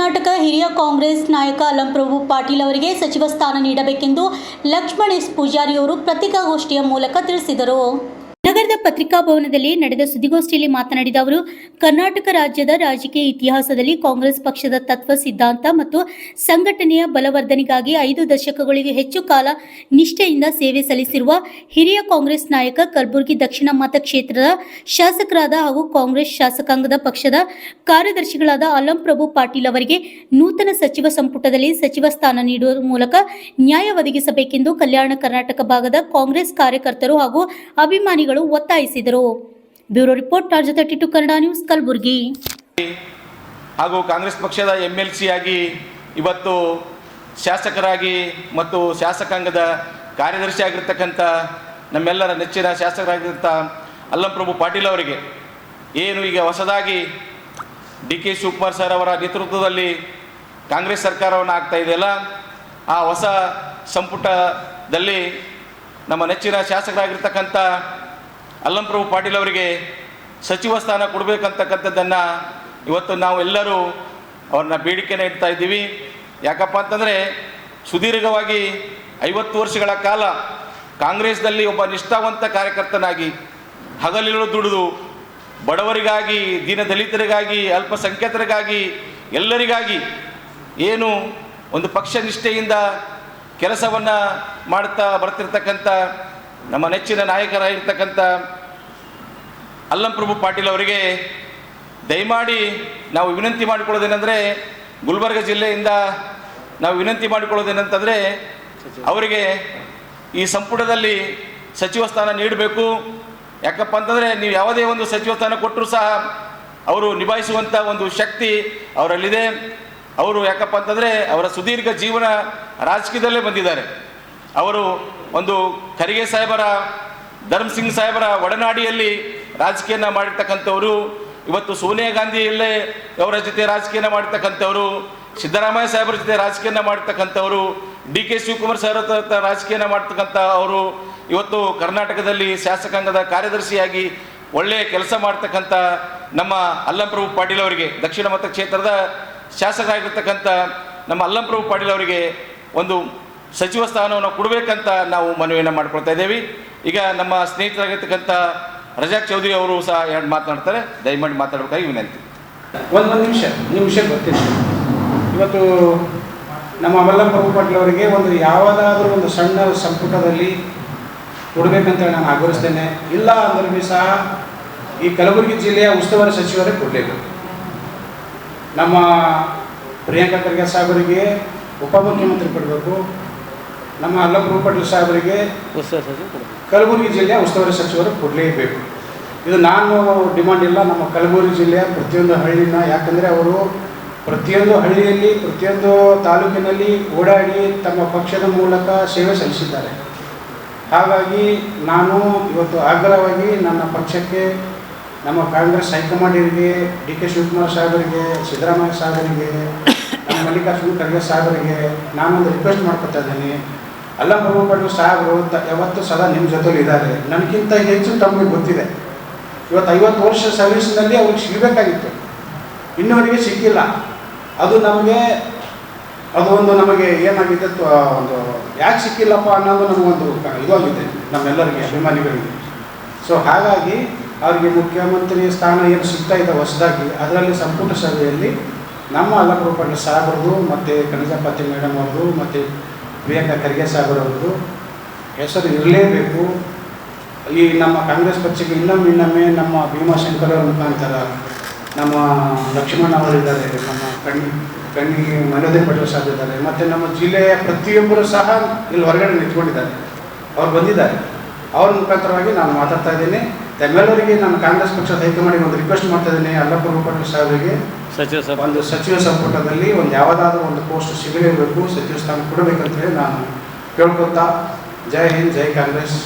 ಕರ್ನಾಟಕ ಹಿರಿಯ ಕಾಂಗ್ರೆಸ್ ನಾಯಕ ಅಲ್ಲಂಪ್ರಭು ಪಾಟೀಲ್ ಅವರಿಗೆ ಸಚಿವ ಸ್ಥಾನ ನೀಡಬೇಕೆಂದು ಲಕ್ಷ್ಮಣ್ ಎಸ್ ಪೂಜಾರಿ ಅವರು ಪತ್ರಿಕಾಗೋಷ್ಠಿಯ ಮೂಲಕ ತಿಳಿಸಿದರು. ನಗರದ ಪತ್ರಿಕಾಭವನದಲ್ಲಿ ನಡೆದ ಸುದ್ದಿಗೋಷ್ಠಿಯಲ್ಲಿ ಮಾತನಾಡಿದ ಅವರು, ಕರ್ನಾಟಕ ರಾಜ್ಯದ ರಾಜಕೀಯ ಇತಿಹಾಸದಲ್ಲಿ ಕಾಂಗ್ರೆಸ್ ಪಕ್ಷದ ತತ್ವ ಸಿದ್ಧಾಂತ ಮತ್ತು ಸಂಘಟನೆಯ ಬಲವರ್ಧನೆಗಾಗಿ 5 ದಶಕಗಳಿಗೂ ಹೆಚ್ಚು ಕಾಲ ನಿಷ್ಠೆಯಿಂದ ಸೇವೆ ಸಲ್ಲಿಸಿರುವ ಹಿರಿಯ ಕಾಂಗ್ರೆಸ್ ನಾಯಕ, ಕಲಬುರಗಿ ದಕ್ಷಿಣ ಮತಕ್ಷೇತ್ರದ ಶಾಸಕರಾದ ಹಾಗೂ ಕಾಂಗ್ರೆಸ್ ಶಾಸಕಾಂಗದ ಪಕ್ಷದ ಕಾರ್ಯದರ್ಶಿಗಳಾದ ಅಲ್ಲಂಪ್ರಭು ಪಾಟೀಲ್ ಅವರಿಗೆ ನೂತನ ಸಚಿವ ಸಂಪುಟದಲ್ಲಿ ಸಚಿವ ಸ್ಥಾನ ನೀಡುವ ಮೂಲಕ ನ್ಯಾಯ ಒದಗಿಸಬೇಕೆಂದು ಕಲ್ಯಾಣ ಕರ್ನಾಟಕ ಭಾಗದ ಕಾಂಗ್ರೆಸ್ ಕಾರ್ಯಕರ್ತರು ಹಾಗೂ ಅಭಿಮಾನಿಗಳು ಒತ್ತಾಯಿಸಿದರು. ಬ್ಯೂರೋ ರಿಪೋರ್ಟ್ ಟಾರ್ಜ್ 32 ಕನ್ನಡ ನ್ಯೂಸ್, ಕಲಬುರಗಿ. ಹಾಗೂ ಕಾಂಗ್ರೆಸ್ ಪಕ್ಷದ MLC ಆಗಿ ಇವತ್ತು ಶಾಸಕರಾಗಿ ಮತ್ತು ಶಾಸಕಾಂಗದ ಕಾರ್ಯದರ್ಶಿ ಆಗಿರ್ತಕ್ಕಂಥ ನಮ್ಮೆಲ್ಲರ ನೆಚ್ಚಿನ ಶಾಸಕರಾಗಿದ್ದಂಥ ಅಲ್ಲಂಪ್ರಭು ಪಾಟೀಲ್ ಅವರಿಗೆ ಏನು ಈಗ ಹೊಸದಾಗಿ DK ಶಿವಕುಮಾರ್ ಸರ್ ಅವರ ನೇತೃತ್ವದಲ್ಲಿ ಕಾಂಗ್ರೆಸ್ ಸರ್ಕಾರವನ್ನು ಆಗ್ತಾ ಇದೆಯಲ್ಲ, ಆ ಹೊಸ ಸಂಪುಟದಲ್ಲಿ ನಮ್ಮ ನೆಚ್ಚಿನ ಶಾಸಕರಾಗಿರ್ತಕ್ಕಂಥ ಅಲ್ಲಂಪ್ರಭು ಪಾಟೀಲ್ ಅವರಿಗೆ ಸಚಿವ ಸ್ಥಾನ ಕೊಡಬೇಕಂತಕ್ಕಂಥದ್ದನ್ನು ಇವತ್ತು ನಾವು ಎಲ್ಲರೂ ಅವ್ರನ್ನ ಬೇಡಿಕೆನ ಇಡ್ತಾ ಇದ್ದೀವಿ. ಯಾಕಪ್ಪ ಅಂತಂದರೆ ಸುದೀರ್ಘವಾಗಿ 50 ವರ್ಷಗಳ ಕಾಲ ಕಾಂಗ್ರೆಸ್ನಲ್ಲಿ ಒಬ್ಬ ನಿಷ್ಠಾವಂತ ಕಾರ್ಯಕರ್ತನಾಗಿ ಹಗಲಿರುಳು ದುಡಿದು ಬಡವರಿಗಾಗಿ, ದೀನದಲಿತರಿಗಾಗಿ, ಅಲ್ಪಸಂಖ್ಯಾತರಿಗಾಗಿ, ಎಲ್ಲರಿಗಾಗಿ ಏನು ಒಂದು ಪಕ್ಷ ನಿಷ್ಠೆಯಿಂದ ಕೆಲಸವನ್ನು ಮಾಡ್ತಾ ಬರ್ತಿರ್ತಕ್ಕಂಥ ನಮ್ಮ ನೆಚ್ಚಿನ ನಾಯಕರಾಗಿರ್ತಕ್ಕಂಥ ಅಲ್ಲಂಪ್ರಭು ಪಾಟೀಲ್ ಅವರಿಗೆ ದಯಮಾಡಿ ನಾವು ವಿನಂತಿ ಮಾಡಿಕೊಳ್ಳೋದೇನೆಂದರೆ, ಗುಲ್ಬರ್ಗ ಜಿಲ್ಲೆಯಿಂದ ನಾವು ವಿನಂತಿ ಮಾಡಿಕೊಳ್ಳೋದೇನಂತಂದರೆ ಅವರಿಗೆ ಈ ಸಂಪುಟದಲ್ಲಿ ಸಚಿವ ಸ್ಥಾನ ನೀಡಬೇಕು. ಯಾಕಪ್ಪ ಅಂತಂದರೆ ನೀವು ಯಾವುದೇ ಒಂದು ಸಚಿವ ಸ್ಥಾನ ಕೊಟ್ಟರೂ ಸಹ ಅವರು ನಿಭಾಯಿಸುವಂಥ ಒಂದು ಶಕ್ತಿ ಅವರಲ್ಲಿದೆ. ಅವರು ಯಾಕಪ್ಪ ಅಂತಂದರೆ ಅವರ ಸುದೀರ್ಘ ಜೀವನ ರಾಜಕೀಯದಲ್ಲೇ ಬಂದಿದ್ದಾರೆ. ಅವರು ಒಂದು ಖರ್ಗೆ ಸಾಹೇಬರ, ಧರ್ಮಸಿಂಗ್ ಸಾಹೇಬರ ಒಡನಾಡಿಯಲ್ಲಿ ರಾಜಕೀಯನ ಮಾಡಿರ್ತಕ್ಕಂಥವರು. ಇವತ್ತು ಸೋನಿಯಾ ಗಾಂಧಿಯಲ್ಲೇ ಅವರ ಜೊತೆ ರಾಜಕೀಯನ ಮಾಡಿರ್ತಕ್ಕಂಥವರು, ಸಿದ್ದರಾಮಯ್ಯ ಸಾಹೇಬರ ಜೊತೆ ರಾಜಕೀಯನ ಮಾಡಿರ್ತಕ್ಕಂಥವರು, DK ಶಿವಕುಮಾರ್ ಸರ್ ರಾಜಕೀಯನ ಮಾಡ್ತಕ್ಕಂಥ ಅವರು ಇವತ್ತು ಕರ್ನಾಟಕದಲ್ಲಿ ಶಾಸಕಾಂಗದ ಕಾರ್ಯದರ್ಶಿಯಾಗಿ ಒಳ್ಳೆಯ ಕೆಲಸ ಮಾಡ್ತಕ್ಕಂಥ ನಮ್ಮ ಅಲ್ಲಂಪ್ರಭು ಪಾಟೀಲ್ ಅವರಿಗೆ, ದಕ್ಷಿಣ ಮತಕ್ಷೇತ್ರದ ಶಾಸಕರಾಗಿರ್ತಕ್ಕಂಥ ನಮ್ಮ ಅಲ್ಲಂಪ್ರಭು ಪಾಟೀಲ್ ಅವರಿಗೆ ಒಂದು ಸಚಿವ ಸ್ಥಾನವನ್ನು ಕೊಡಬೇಕಂತ ನಾವು ಮನವಿಯನ್ನು ಮಾಡ್ಕೊಳ್ತಾ ಇದ್ದೇವೆ. ಈಗ ನಮ್ಮ ಸ್ನೇಹಿತರಾಗಿರ್ತಕ್ಕಂಥ ರಜಾಕ್ ಚೌಧರಿ ಅವರು ಸಹ ಎರಡು ಮಾತನಾಡ್ತಾರೆ. ದಯಮಾಡಿ ಮಾತಾಡಬೇಕಾಗಿ ವಿನಂತಿ. ಒಂದು ನಿಮಿಷ ಗೊತ್ತಿಲ್ಲ. ಇವತ್ತು ನಮ್ಮ ಅಲ್ಲಂಪ್ರಭು ಪಾಟೀಲ್ ಅವರಿಗೆ ಒಂದು ಯಾವುದಾದ್ರೂ ಒಂದು ಸಣ್ಣ ಸಂಪುಟದಲ್ಲಿ ಕೊಡಬೇಕಂತ ನಾನು ಆಗ್ರಹಿಸ್ತೇನೆ. ಇಲ್ಲ ಅಂದ್ರೂ ಸಹ ಈ ಕಲಬುರಗಿ ಜಿಲ್ಲೆಯ ಉಸ್ತುವಾರಿ ಸಚಿವರಿಗೆ ಕೊಡಲೇಬೇಕು. ನಮ್ಮ ಪ್ರಿಯಾಂಕಾ ಖರ್ಗೆ ಸಾಹೇಬರಿಗೆ ಉಪಮುಖ್ಯಮಂತ್ರಿ ಕೊಡಬೇಕು. ನಮ್ಮ ಅಲ್ಲಂಪ್ರಭು ಪಾಟೀಲ್ ಸಾಹೇಬರಿಗೆ ಕಲಬುರಗಿ ಜಿಲ್ಲೆಯ ಉಸ್ತುವಾರಿ ಸಚಿವರು ಕೊಡಲೇಬೇಕು. ಇದು ನಾನು ಡಿಮಾಂಡ್ ಇಲ್ಲ. ನಮ್ಮ ಕಲಬುರಗಿ ಜಿಲ್ಲೆಯ ಪ್ರತಿಯೊಂದು ಹಳ್ಳಿನ, ಯಾಕಂದರೆ ಅವರು ಪ್ರತಿಯೊಂದು ಹಳ್ಳಿಯಲ್ಲಿ, ಪ್ರತಿಯೊಂದು ತಾಲೂಕಿನಲ್ಲಿ ಓಡಾಡಿ ತಮ್ಮ ಪಕ್ಷದ ಮೂಲಕ ಸೇವೆ ಸಲ್ಲಿಸಿದ್ದಾರೆ. ಹಾಗಾಗಿ ನಾನು ಇವತ್ತು ಆಗ್ರಹವಾಗಿ ನನ್ನ ಪಕ್ಷಕ್ಕೆ, ನಮ್ಮ ಕಾಂಗ್ರೆಸ್ ಹೈಕಮಾಂಡರಿಗೆ, DK ಶಿವಕುಮಾರ್ ಸಾಹೇಬರಿಗೆ, ಸಿದ್ದರಾಮಯ್ಯ ಸಾಹೇಬರಿಗೆ, ನಮ್ಮ ಮಲ್ಲಿಕಾರ್ಜುನ ಖರ್ಗೆ ಸಾಹೇಬರಿಗೆ ನಾನೊಂದು ರಿಕ್ವೆಸ್ಟ್ ಮಾಡ್ಕೊತಾ ಇದ್ದೀನಿ. ಅಲ್ಲಂಪ್ರಭು ಪಾಟೀಲ್ ಸಾಹೇಬರು ಯಾವತ್ತೂ ಸದಾ ನಿಮ್ಮ ಜೊತೆಲಿ ಇದ್ದಾರೆ. ನನಗಿಂತ ಹೆಚ್ಚು ತಮಗೆ ಗೊತ್ತಿದೆ. ಇವತ್ತು 50 ವರ್ಷ ಸರ್ವಿಸ್ನಲ್ಲಿ ಅವ್ರಿಗೆ ಸಿಗಬೇಕಾಗಿತ್ತು, ಇನ್ನವರಿಗೆ ಸಿಕ್ಕಿಲ್ಲ. ಅದು ನಮಗೆ ಏನಾಗಿದೆ, ಒಂದು ಯಾಕೆ ಸಿಕ್ಕಿಲ್ಲಪ್ಪ ಅನ್ನೋದು ನಮಗೊಂದು ಇದಾಗಿದೆ ನಮ್ಮೆಲ್ಲರಿಗೆ, ಅಭಿಮಾನಿಗಳಿಗೆ. ಸೊ ಹಾಗಾಗಿ ಅವರಿಗೆ ಮುಖ್ಯಮಂತ್ರಿ ಸ್ಥಾನ ಏನು ಸಿಗ್ತಾ ಇದೆ ಹೊಸದಾಗಿ, ಅದರಲ್ಲಿ ಸಂಪುಟ ಸಭೆಯಲ್ಲಿ ನಮ್ಮ ಅಲ್ಲಂಪ್ರಭು ಪಾಟೀಲ್ ಸಾಹೇಬರದು ಮತ್ತು ಕನಜಾಪತಿ ಮೇಡಮ್ ಅವ್ರದ್ದು ಮತ್ತು ಪ್ರಿಯಾಂಕಾ ಖರ್ಗೆ ಸಾಹೇಬರವ್ರದ್ದು ಹೆಸರು ಇರಲೇಬೇಕು. ಈ ನಮ್ಮ ಕಾಂಗ್ರೆಸ್ ಪಕ್ಷಕ್ಕೆ ಇನ್ನೊಮ್ಮೆ ನಮ್ಮ ಭೀಮಾಶಂಕರ್ ಅವರ ಮುಖಾಂತರ ನಮ್ಮ ಲಕ್ಷ್ಮಣ್ ಅವರಿದ್ದಾರೆ, ನಮ್ಮ ಕಣ್ಣಿಗೆ ಮನೋದಯ ಪಾಟೀಲ್ ಸಾಹೇಬ್ ಇದ್ದಾರೆ, ಮತ್ತು ನಮ್ಮ ಜಿಲ್ಲೆಯ ಪ್ರತಿಯೊಬ್ಬರು ಸಹ ಇಲ್ಲಿ ಹೊರಗಡೆ ನಿಂತ್ಕೊಂಡಿದ್ದಾರೆ. ಅವ್ರು ಬಂದಿದ್ದಾರೆ. ಅವ್ರ ಮುಖಾಂತರವಾಗಿ ನಾನು ಮಾತಾಡ್ತಾ ಇದ್ದೀನಿ. ತಮ್ಮೆಲ್ಲರಿಗೆ ನಾನು ಕಾಂಗ್ರೆಸ್ ಪಕ್ಷದ ಹೈಕಮಾಂಡಿಗೆ ಒಂದು ರಿಕ್ವೆಸ್ಟ್ ಮಾಡ್ತಾ ಇದ್ದೀನಿ. ಅಲ್ಲಂಪ್ರಭು ಪಾಟೀಲ್ ಸಾಹೇಬರಿಗೆ ಒಂದು ಸಚಿವ ಸಂಪುಟದಲ್ಲಿ ಒಂದು ಯಾವುದಾದ್ರೂ ಒಂದು ಪೋಸ್ಟ್ ಸಿಗಲೇಬೇಕು, ಸಚಿವ ಸ್ಥಾನ ಕೊಡಬೇಕಂತ ಹೇಳಿ ನಾನು ಕೇಳ್ಕೊತಾ, ಜೈ ಹಿಂದ್, ಜೈ ಕಾಂಗ್ರೆಸ್.